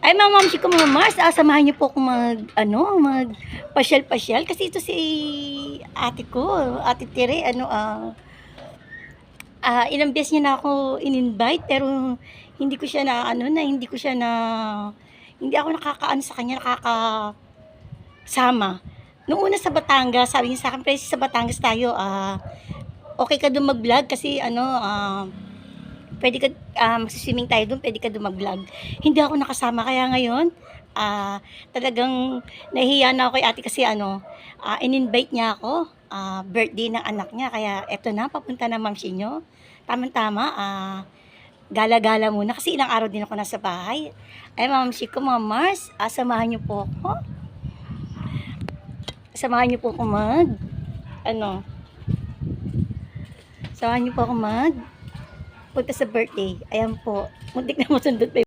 Ay, Ma'am ko mga Mars, samahan niyo po akong mag pasyal-pasyal kasi ito si ate ko, Ate Tere, ilang beses niya na ako in-invite pero hindi ko siya na hindi ako nakakaano sa kanya, nakakasama. Nung una sa Batangas, sabi niya sa akin, "Presi, sa Batangas tayo, okey ka dun mag-vlog kasi puwede ka, magsi-swimming tayo dun, puwede ka dun mag-vlog." Hindi ako nakasama kaya ngayon, talagang nahihiya na ako kay ate kasi in-invite niya ako, birthday ng anak niya kaya eto na papunta na Mamsi niyo. Tamang-tama, gala-gala muna kasi ilang araw din ako nasa bahay. Ay Mamsi ko, Ma'am Mars, samahan niyo po ako. Samahan niyo po ako ano, samahan niyo po ako punta sa birthday. Ayan po, muntik na masundot pa